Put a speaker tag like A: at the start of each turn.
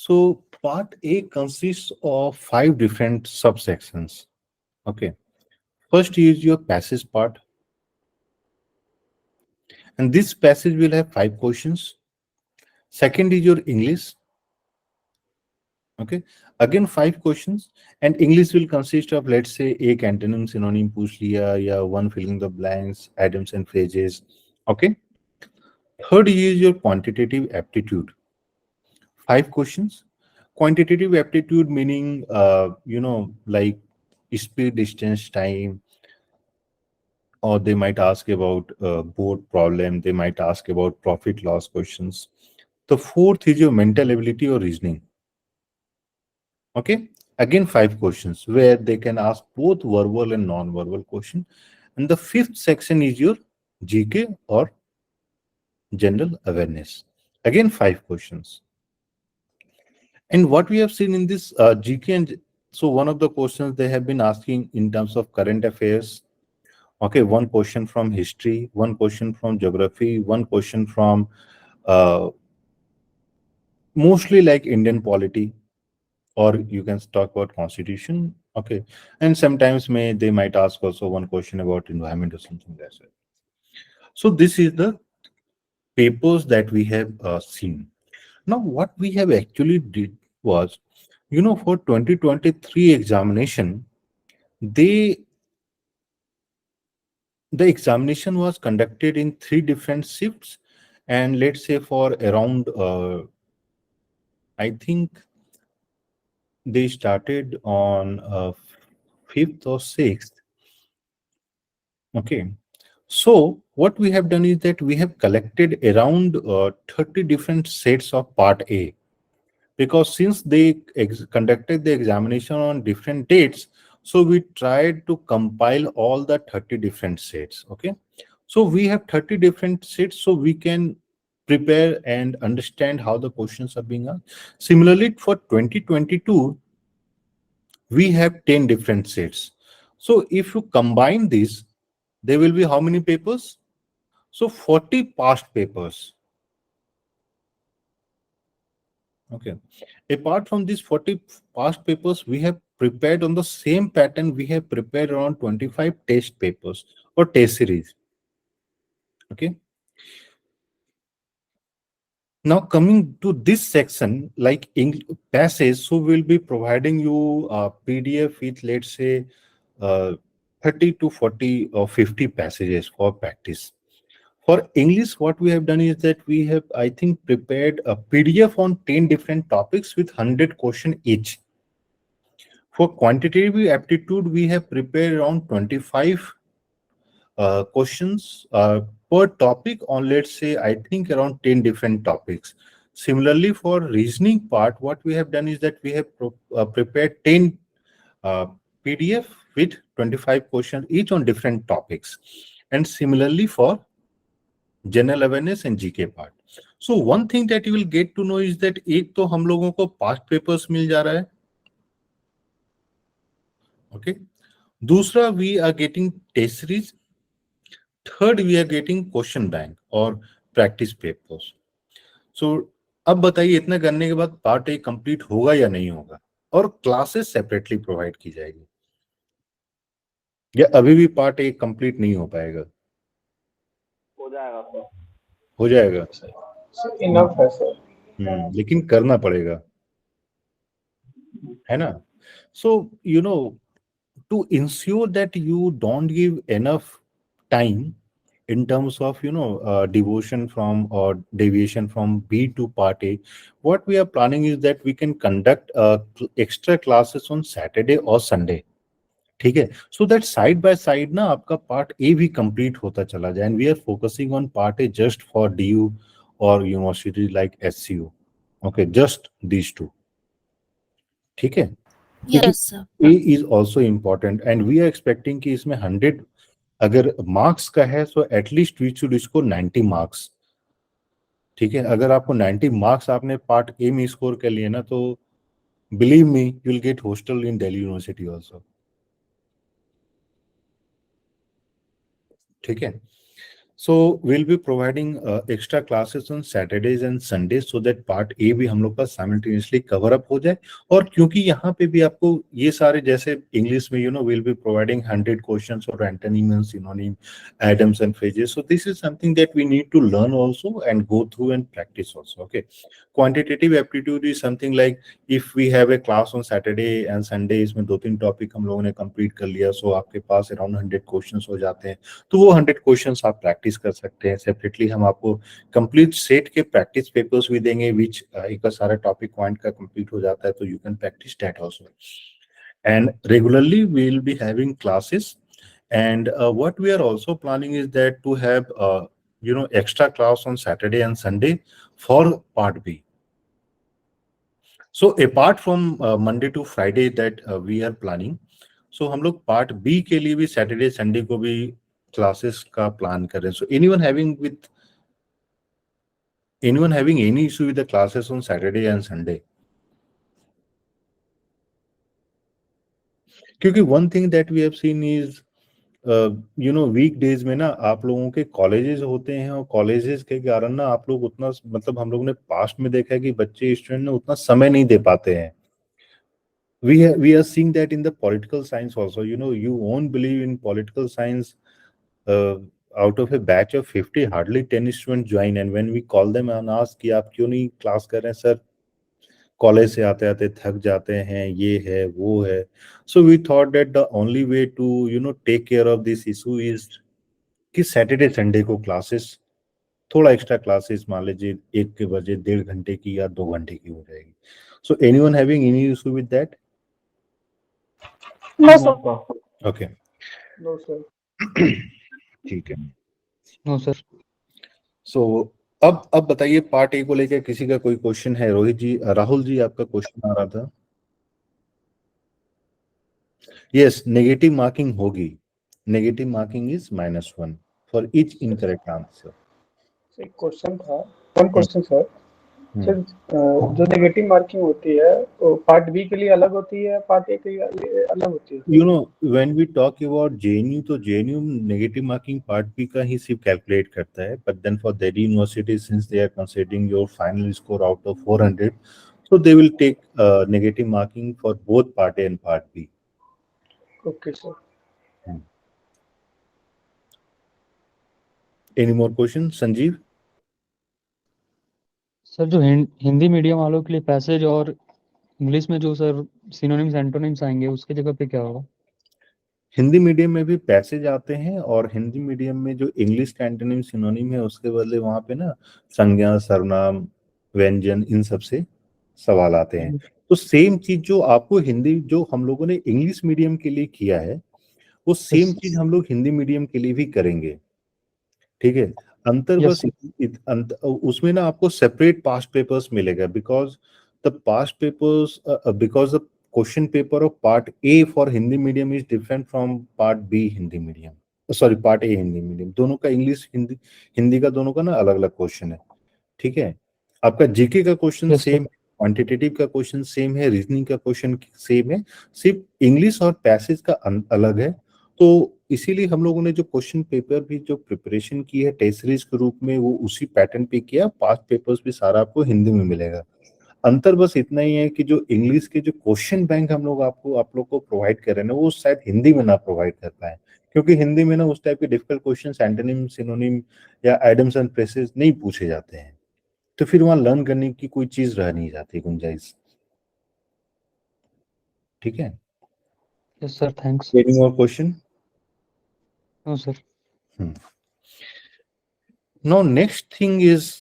A: So part A consists of 5 different subsections. Okay. First is your passage part, and this passage will have 5 questions. Second is your English. Okay. Again 5 questions, and English will consist of, let's say, एक antonym synonym पूछ लिया या one filling the blanks, items and phrases. Okay. Third is your quantitative aptitude. 5 questions. Quantitative aptitude meaning, like speed, distance, time, or they might ask about board problem. They might ask about profit loss questions. The fourth is your mental ability or reasoning. Okay. Again, 5 questions where they can ask both verbal and non-verbal question. And the fifth section is your GK or general awareness. Again, 5 questions. And what we have seen in this GK, and so one of the questions they have been asking in terms of current affairs. Okay, one question from history, one question from geography, one question from uh, mostly like Indian polity, or you can talk about constitution. Okay, and sometimes they might ask also one question about environment or something like that. So this is the papers that we have seen. Now, what we have actually did was, for 2023 examination, they the examination was conducted in 3 different shifts, and let's say for around I think they started on 5th or 6th. Okay, so what we have done is that we have collected around 30 different sets of part A, because since they conducted the examination on different dates, so we tried to compile all the 30 different sets. Okay, so we have 30 different sets, so we can prepare and understand how the questions are being asked. Similarly, for 2022 we have 10 different sets. So if you combine these, there will be how many papers? So 40 past papers. Okay. Apart from these 40 past papers, we have prepared on the same pattern. We have prepared around 25 test papers or test series. Okay. Now coming to this section, like passage, so we'll be providing you a PDF with, let's say, 30 to 40 or 50 passages for practice. For English, what we have done is that we have, I think, prepared a PDF on 10 different topics with 100 questions each. For quantitative aptitude, we have prepared around 25 questions per topic on, let's say, I think around 10 different topics. Similarly, for reasoning part, what we have done is that we have prepared 10 PDF with 25 questions each on different topics. And similarly for general awareness and GK part. So one thing that you will get to know is that एक तो हम लोगों को past papers मिल जा रहा है. Okay. दूसरा, we are getting test series. Third, we are getting question bank और practice papers. So अब बताइए इतना करने के बाद पार्ट ए कंप्लीट होगा या नहीं होगा, और क्लासेस सेपरेटली प्रोवाइड की जाएगी, या अभी भी पार्ट ए कंप्लीट नहीं हो पाएगा?
B: हो जाएगा सर.
A: हो जाएगा
B: सर इनफ है सर.
A: लेकिन करना पड़ेगा, है ना? So to ensure that you don't give enough time in terms of devotion from or deviation from B to part A, what we are planning is that we can conduct extra classes on Saturday or Sunday. ठीक है, so that side by side ना आपका part A भी complete होता चला जाए, and we are focusing on part A just for DU or universities like SCU. Okay, just these two. ठीक है,
C: Yes, sir.
A: A is also important, and we are expecting कि इसमें 100 अगर marks का है, so at least we should score 90 marks. ठीक है, अगर आपको 90 मार्क्स आपने पार्ट ए में स्कोर कर लिए ना, तो believe me you will get hostel in Delhi university also. ठीक है, So we'll be providing extra classes on Saturdays and Sundays so that part A भी हम लोग का simultaneously cover up हो जाए. और क्योंकि यहाँ पे भी आपको ये सारे जैसे इंग्लिश में we'll be providing 100 questions or antonym and synonym, atoms and phrases. So this is something that we need to learn also and go through and practice also. Okay. Quantitative aptitude is something like if we have a class on Saturday and Sunday, इसमें 2-3 topic हम लोगों ने complete कर लिया, सो आपके पास around 100 questions हो जाते हैं. तो वो 100 क्वेश्चंस आप प्रैक्टिस कर सकते हैं. सेपरेटली हम आपको कंप्लीट सेट के प्रैक्टिस पेपर्स भी देंगे विच एक सारा टॉपिक पॉइंट का कंप्लीट हो जाता है, तो you can practice that also. And regularly we will be having classes. And what we are also planning is that to have extra class on Saturday and Sunday for part B. So apart from Monday to Friday that we are planning, so हम लोग part B के लिए भी Saturday Sunday को भी classes का plan कर रहे हैं. सो anyone having any issue with the classes on Saturday and Sunday? क्योंकि one thing that we have seen is weekdays में ना आप लोगों के कॉलेजेस होते हैं और कॉलेजेस के कारण ना आप लोग उतना मतलब हम लोगों ने पास्ट में देखा है कि बच्चे स्टूडेंट ने उतना समय नहीं दे पाते हैं. We are seeing that in the political science also. You won't believe in political science. Out of a batch of 50, hardly 10 students join, and when we call them and ask कि आप क्यों नहीं क्लास कर रहे हैं sir, college से आते आते थक जाते हैं, ये है वो है. So we thought that the only way to take care of this issue is कि सैटरडे संडे को क्लासेस थोड़ा एक्स्ट्रा क्लासेस मान लीजिए 1 बजे 1.5 घंटे की या 2 घंटे की हो जाएगी. So anyone having any issue with that?
B: No, sir.
A: Okay.
B: No, sir.
A: ठीक है.
C: No sir.
A: सो अब बताइए पार्ट ए को लेकर किसी का कोई क्वेश्चन है? रोहित जी, राहुल जी, आपका क्वेश्चन आ रहा था. यस, नेगेटिव मार्किंग होगी. Negative marking is -1 for each incorrect answer.
B: एक क्वेश्चन था, वन क्वेश्चन सर. सर जो नेगेटिव मार्किंग होती है वो पार्ट बी के लिए अलग होती है, पार्ट ए के लिए अलग होती है?
A: When we talk about JNU, तो JNU negative marking part B का ही सिर्फ कैलकुलेट करता है. But then for Delhi university, since they are considering your final score out of 400, so they will take negative marking for both part A and part B.
B: Okay, sir.
A: Any more questions, Sanjeev?
C: Sir जो Hindi medium वालों के लिए passage और English में जो sir synonyms antonyms आएंगे उसकी जगह पे क्या होगा?
A: हिंदी मीडियम में भी पैसेज आते हैं और हिंदी मीडियम में जो इंग्लिश का एंटोनिम सिनोनिम है उसके बदले वहां पे ना संज्ञा, सर्वनाम, व्यंजन, इन सब से सवाल आते हैं. तो सेम चीज जो आपको हिंदी जो हम लोगों ने इंग्लिश मीडियम के लिए किया है वो सेम चीज हम लोग हिंदी मीडियम के लिए भी करेंगे. ठीक है. अंतर बस उसमें ना आपको सेपरेट पास्ट पेपर्स मिलेगा because the past papers because the question paper of part A for Hindi medium is different from part B Hindi medium. Sorry, part A Hindi medium. दोनों का इंग्लिश हिंदी का दोनों का ना अलग अलग क्वेश्चन है. ठीक है. आपका जीके का क्वेश्चन सेम, क्वांटिटेटिव का क्वेश्चन सेम है, रीजनिंग का क्वेश्चन सेम है, सिर्फ इंग्लिश और पैसेज का अलग है. तो इसीलिए हम लोगों ने जो क्वेश्चन पेपर भी जो प्रिपरेशन की है टेस्ट सीरीज के रूप में वो उसी पैटर्न पे किया. पास्ट पेपर्स भी सारा आपको हिंदी में मिलेगा. अंतर बस इतना ही है कि जो इंग्लिश के जो क्वेश्चन बैंक हम लोग आप लोग को प्रोवाइड कर रहे हैं ना वो शायद हिंदी में ना प्रोवाइड कर पाए, क्योंकि हिंदी में ना उस टाइप के डिफिकल्ट क्वेश्चन एंटोनिम, सिनोनिम या एडम्स एंड फ्रेजेस नहीं पूछे जाते हैं. तो फिर वहां लर्न करने की कोई चीज रह नहीं जाती, गुंजाइश. ठीक है.
C: Yes sir, thanks.
A: Any more question?
C: No sir.
A: Now next thing is